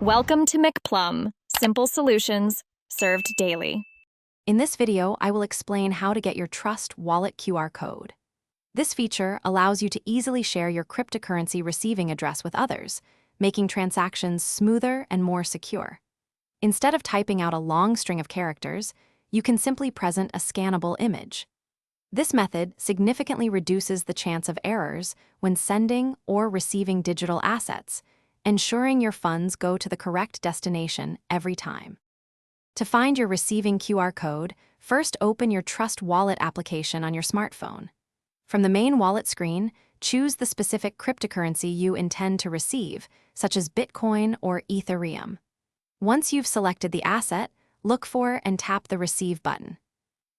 Welcome to McPlum, simple solutions served daily. In this video, I will explain how to get your Trust Wallet QR code. This feature allows you to easily share your cryptocurrency receiving address with others, making transactions smoother and more secure. Instead of typing out a long string of characters, you can simply present a scannable image. This method significantly reduces the chance of errors when sending or receiving digital assets, ensuring your funds go to the correct destination every time. To find your receiving QR code, first open your Trust Wallet application on your smartphone. From the main wallet screen, choose the specific cryptocurrency you intend to receive, such as Bitcoin or Ethereum. Once you've selected the asset, look for and tap the Receive button.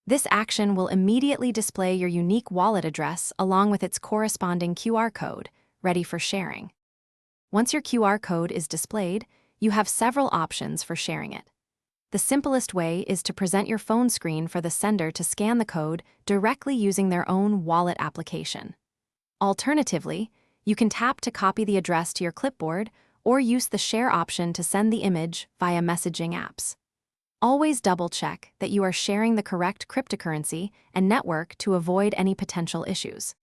This action will immediately display your unique wallet address along with its corresponding QR code, ready for sharing. Once your QR code is displayed, you have several options for sharing it. The simplest way is to present your phone screen for the sender to scan the code directly using their own wallet application. Alternatively, you can tap to copy the address to your clipboard or use the share option to send the image via messaging apps. Always double-check that you are sharing the correct cryptocurrency and network to avoid any potential issues.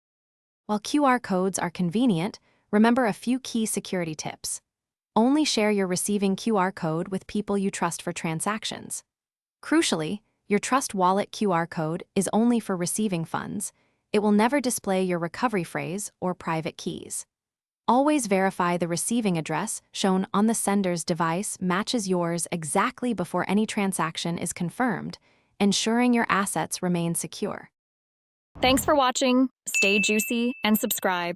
While QR codes are convenient, remember a few key security tips. Only share your receiving QR code with people you trust for transactions. Crucially, your Trust Wallet QR code is only for receiving funds. It will never display your recovery phrase or private keys. Always verify the receiving address shown on the sender's device matches yours exactly before any transaction is confirmed, ensuring your assets remain secure. Thanks for watching. Stay juicy and subscribe.